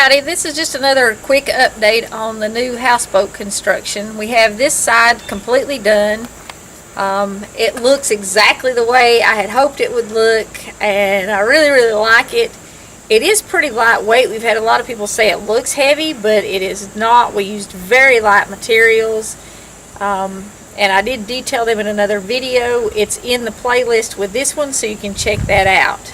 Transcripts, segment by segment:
Howdy, this is just another quick update on the new houseboat construction. We have this side completely done. It looks exactly the way I had hoped it would look, and I really like it. It is pretty lightweight. We've had a lot of people say it looks heavy, but it is not. We used very light materials, and I did detail them in another video. It's in the playlist with this one, so you can check that out.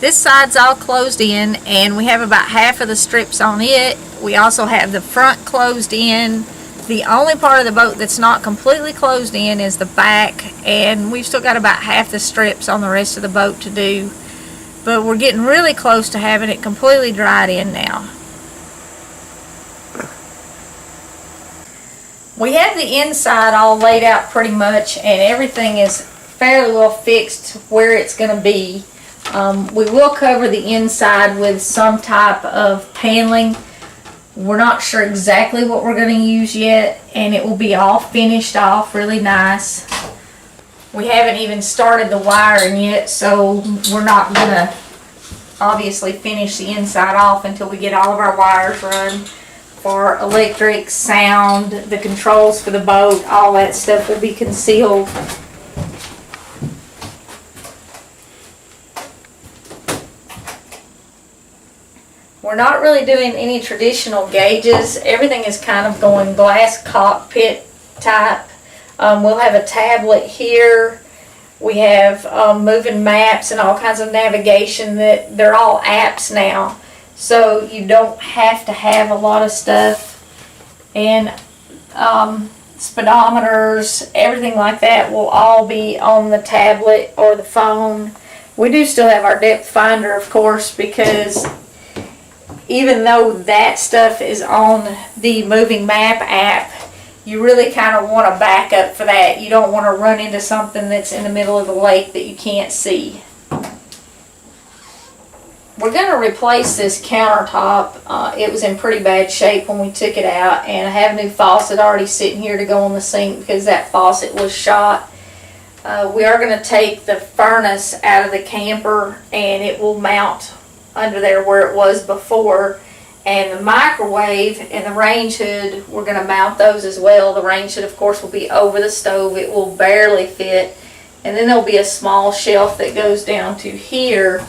This side's all closed in, and we have about half of the strips on it. We also have the front closed in. The only part of the boat that's not completely closed in is the back, and we've still got about half the strips on the rest of the boat to do. But we're getting really close to having it completely dried in now. We have the inside all laid out pretty much, and everything is fairly well fixed where it's going to be. We will cover the inside with some type of paneling. We're not sure exactly what we're going to use yet, and it will be all finished off really nice. We haven't even started the wiring yet, so we're not going to obviously finish the inside off until we get all of our wires run for electric, sound, the controls for the boat. All that stuff will be concealed. We're not really doing any traditional gauges. Everything is kind of going glass cockpit type. We'll have a tablet here. We have moving maps and all kinds of navigation. That they're all apps now, so you don't have to have a lot of stuff. And speedometers, everything like that will all be on the tablet or the phone. We do still have our depth finder, of course, because even though that stuff is on the moving map app, you really kind of want a backup for that. You don't want to run into something that's in the middle of the lake that you can't see. We're going to replace this countertop. It was in pretty bad shape when we took it out, and I have a new faucet already sitting here to go on the sink because that faucet was shot. We are going to take the furnace out of the camper, and it will mount under there where it was before, and the microwave and the range hood, we're going to mount those as well. The range hood, of course, will be over the stove. It will barely fit, and then there'll be a small shelf that goes down to here,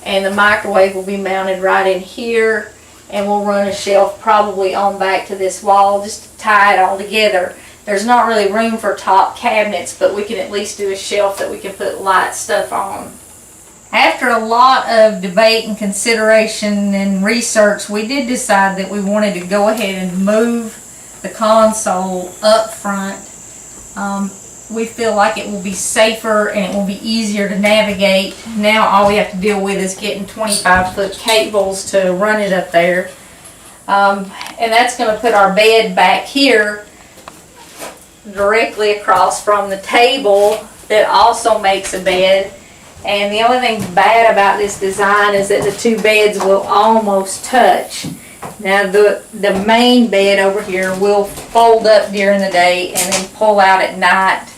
and the microwave will be mounted right in here, and we'll run a shelf probably on back to this wall just to tie it all together. There's not really room for top cabinets, but we can at least do a shelf that we can put light stuff on. After a lot of debate and consideration and research, we did decide that we wanted to go ahead and move the console up front. We feel like it will be safer and it will be easier to navigate. Now all we have to deal with is getting 25-foot cables to run it up there. And that's going to put our bed back here directly across from the table that also makes a bed. And the only thing bad about this design is that the two beds will almost touch. Now the main bed over here will fold up during the day and then pull out at night.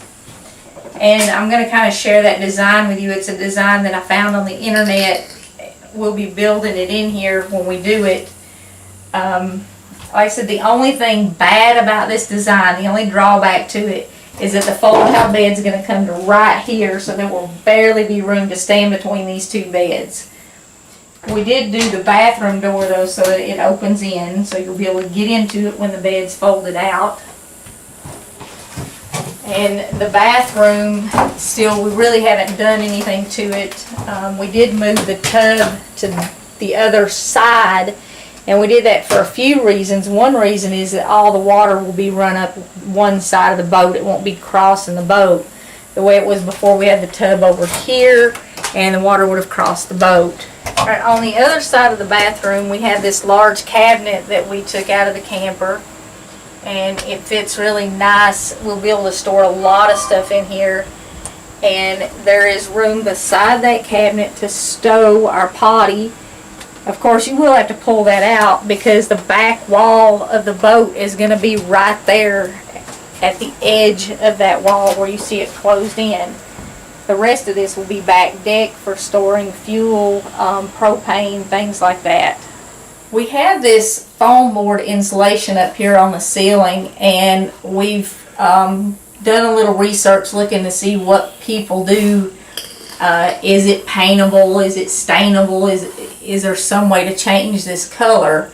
And I'm going to kind of share that design with you. It's a design that I found on the internet. We'll be building it in here when we do it. Like I said, the only thing bad about this design, the only drawback to it, is that the fold-out bed's going to come to right here, so there will barely be room to stand between these two beds. We did do the bathroom door, though, so that it opens in, so you'll be able to get into it when the bed's folded out. And the bathroom, still, we really haven't done anything to it. We did move the tub to the other side, and we did that for a few reasons. One reason is that all the water will be run up one side of the boat. It won't be crossing the boat the way it was before. We had the tub over here, and the water would have crossed the boat. All right, on the other side of the bathroom, we have this large cabinet that we took out of the camper, and it fits really nice. We'll be able to store a lot of stuff in here, and there is room beside that cabinet to stow our potty. Of course, you will have to pull that out because the back wall of the boat is going to be right there at the edge of that wall where you see it closed in. The rest of this will be back deck for storing fuel, propane, things like that. We have this foam board insulation up here on the ceiling, and we've done a little research looking to see what people do. Is it paintable? Is it stainable? Is there some way to change this color?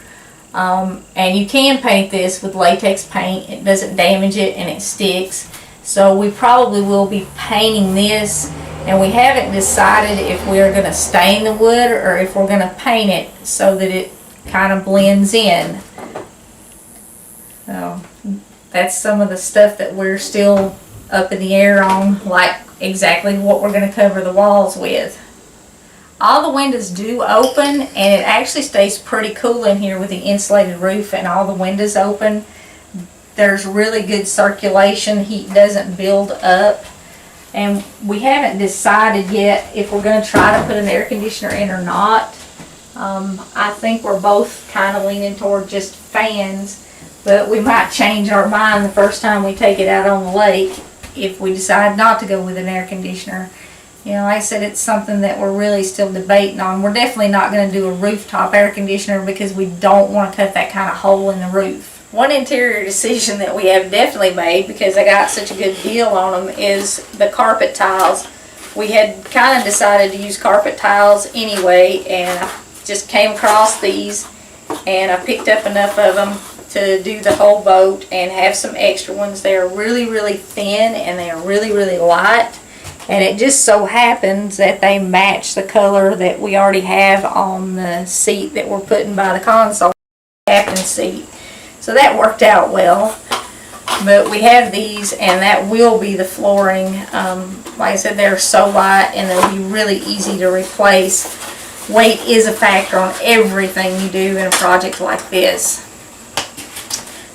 And you can paint this with latex paint. It doesn't damage it and it sticks. So we probably will be painting this, and we haven't decided if we're going to stain the wood or if we're going to paint it so that it kind of blends in. So that's some of the stuff that we're still up in the air on, like exactly what we're going to cover the walls with. All the windows do open, and it actually stays pretty cool in here with the insulated roof and all the windows open. There's really good circulation. Heat doesn't build up. And we haven't decided yet if we're going to try to put an air conditioner in or not. I think we're both kind of leaning toward just fans, but we might change our mind the first time we take it out on the lake if we decide not to go with an air conditioner. You know, like I said, it's something that we're really still debating on. We're definitely not going to do a rooftop air conditioner because we don't want to cut that kind of hole in the roof. One interior decision that we have definitely made, because I got such a good deal on them, is the carpet tiles. We had kind of decided to use carpet tiles anyway, and I just came across these, and I picked up enough of them to do the whole boat and have some extra ones. They are really, really thin, and they are really, really light. And it just so happens that they match the color that we already have on the seat that we're putting by the console, captain's seat. So that worked out well. But we have these, and that will be the flooring. Like I said, they're so light, and they'll be really easy to replace. Weight is a factor on everything you do in a project like this.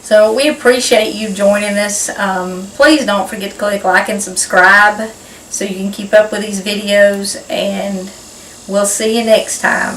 So we appreciate you joining us. Please don't forget to click like and subscribe so you can keep up with these videos, and we'll see you next time.